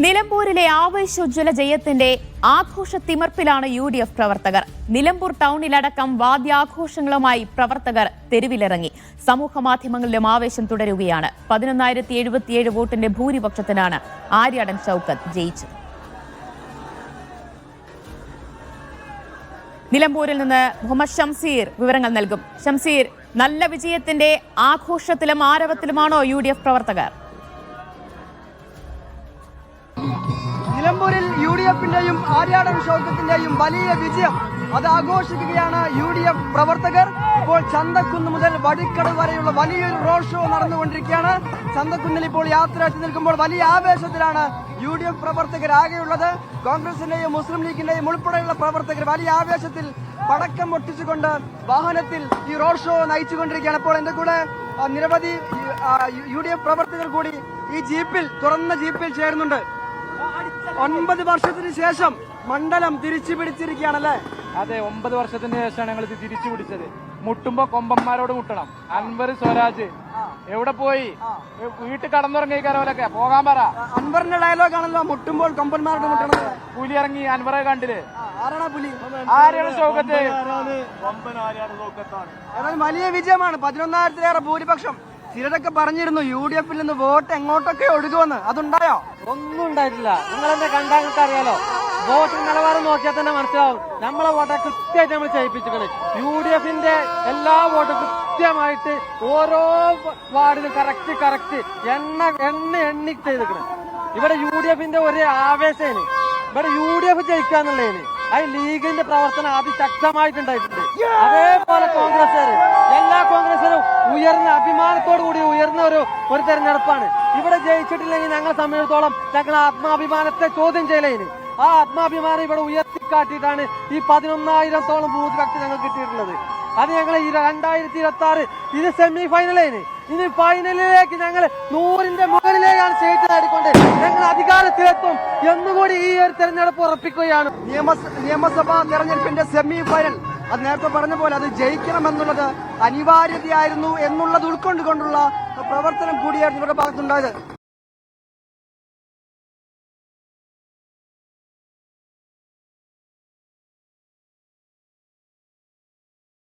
നിലമ്പൂരിലെ ആവേശോജ്വല ജയത്തിന്റെ ആഘോഷത്തിമർപ്പിലാണ് UDF പ്രവർത്തകർ. നിലമ്പൂർ ടൗണിലടക്കം വാദ്യാഘോഷങ്ങളുമായി പ്രവർത്തകർ തെരുവിലിറങ്ങി. സമൂഹ മാധ്യമങ്ങളിലും ആവേശം തുടരുകയാണ്. 11,077 വോട്ടിന്റെ ഭൂരിപക്ഷത്തിനാണ് ആര്യാടൻ ഷൌക്കത്ത് ജയിച്ചത്. നിലമ്പൂരിൽ നിന്ന് മുഹമ്മദ് ഷംസീർ വിവരങ്ങൾ നൽകും. ഷംസീർ, നല്ല വിജയത്തിന്റെ ആഘോഷത്തിലും ആരവത്തിലുമാണോ UDF പ്രവർത്തകർ? നിലമ്പൂരിൽ UDFന്റെയും ആര്യാടൻ ഷൌക്കത്തിന്റെയും വലിയ വിജയം അത് ആഘോഷിക്കുകയാണ് UDF പ്രവർത്തകർ. ഇപ്പോൾ ചന്തക്കുന്ന് മുതൽ വഴിക്കടവ് വരെയുള്ള വലിയൊരു റോഡ് ഷോ നടന്നുകൊണ്ടിരിക്കുകയാണ്. ചന്തക്കുന്നിൽ ഇപ്പോൾ യാത്ര എത്തി നിൽക്കുമ്പോൾ വലിയ ആവേശത്തിലാണ് UDF പ്രവർത്തകർ ആകെയുള്ളത്. കോൺഗ്രസിന്റെയും മുസ്ലിം ലീഗിന്റെയും ഉൾപ്പെടെയുള്ള പ്രവർത്തകർ വലിയ ആവേശത്തിൽ പടക്കം പൊട്ടിച്ചുകൊണ്ട് വാഹനത്തിൽ ഈ റോഡ് ഷോ നയിച്ചുകൊണ്ടിരിക്കുകയാണ്. ഇപ്പോൾ എന്റെ കൂടെ നിരവധി UDF പ്രവർത്തകർ കൂടി ഈ തുറന്ന ജീപ്പിൽ ചേരുന്നുണ്ട്. 9 വർഷത്തിന് ശേഷം മണ്ഡലം തിരിച്ചു പിടിച്ചിരിക്കുകയാണല്ലേ? അതെ, 9 വർഷത്തിന് ശേഷമാണ് ഞങ്ങൾ ഇത് തിരിച്ചു പിടിച്ചത്. മുട്ടുമ്പോ കൊമ്പന്മാരോട് മുട്ടണം. അൻവർ സ്വരാജ് എവിടെ പോയി? വീട്ടിൽ കടന്നുറങ്ങിക്കാരോലൊക്കെ പോകാൻ പറ. അൻവറിന്റെ ഡയലോഗ് ആണല്ലോ, മുട്ടുമ്പോൾ കൊമ്പന്മാരോട് മുട്ടണം. പുലി ഇറങ്ങി അൻവറെ കണ്ടില്ലേ? ആരാണ് പുലി? ആര്യാണ് ഷൗക്കത്ത്. വലിയ വിജയമാണ്. 11,000-ലേറെ ഭൂരിപക്ഷം. ചിലരൊക്കെ പറഞ്ഞിരുന്നു UDFൽ നിന്ന് വോട്ട് എങ്ങോട്ടൊക്കെ ഒഴുകുമെന്ന്. അതുണ്ടായോ? ഒന്നും ഉണ്ടായിട്ടില്ല. നിങ്ങളെന്നെ കണ്ടാൽ നിങ്ങൾക്ക് അറിയാലോ. വോട്ട് നിലവാരം നോക്കിയാൽ തന്നെ മനസ്സിലാവും. നമ്മളെ വോട്ട് കൃത്യമായിട്ട് നമ്മൾ ചെയ്യിപ്പിച്ചിട്ടുണ്ട്. UDFന്റെ എല്ലാ വോട്ടും കൃത്യമായിട്ട് ഓരോ വാർഡിലും കറക്റ്റ് എണ്ണി ചെയ്തിരിക്കണം. ഇവിടെ UDFന്റെ ഒരു ആവേശമാണ്. ഇവിടെ UDF ജയിക്കാന്നുള്ളതിന് അത് ലീഗിന്റെ പ്രവർത്തനം അതിശക്തമായിട്ടുണ്ടായിട്ടുണ്ട്. അതേപോലെ എല്ലാ കോൺഗ്രസുകാരും ഉയർന്ന അഭിമാനത്തോടു കൂടി ഉയർന്ന ഒരു തെരഞ്ഞെടുപ്പാണ്. ഇവിടെ ജയിച്ചിട്ടില്ലെങ്കിൽ ഞങ്ങളെ സംബന്ധിച്ചിടത്തോളം ഞങ്ങൾ ആത്മാഭിമാനത്തെ ചോദ്യം ചെയ്യലേന്. ആ ആത്മാഭിമാനം ഇവിടെ ഉയർത്തിക്കാട്ടിയിട്ടാണ് ഈ 11,000-ഓളം ഭൂരിപക്ഷം ഞങ്ങൾ കിട്ടിയിട്ടുള്ളത്. അത് ഞങ്ങൾ 2026 ഇത് സെമി ഫൈനലേന്. ഇനി ഫൈനലിലേക്ക് ഞങ്ങൾ 100ന്റെ മുകളിലേക്കാണ് സ്റ്റേറ്റ് നേടിക്കൊണ്ട് ഞങ്ങൾ അധികാരത്തിലെത്തും എന്നുകൂടി ഈ ഒരു തെരഞ്ഞെടുപ്പ് ഉറപ്പിക്കുകയാണ്. നിയമസഭാ തെരഞ്ഞെടുപ്പിന്റെ സെമി ഫൈനൽ അത് നേരത്തെ പറഞ്ഞ പോലെ അത് ജയിക്കണമെന്നുള്ളത് അനിവാര്യതയായിരുന്നു എന്നുള്ളത് ഉൾക്കൊണ്ടുകൊണ്ടുള്ള പ്രവർത്തനം കൂടിയായിരുന്നു ഇവരുടെ ഭാഗത്തുണ്ടായത്.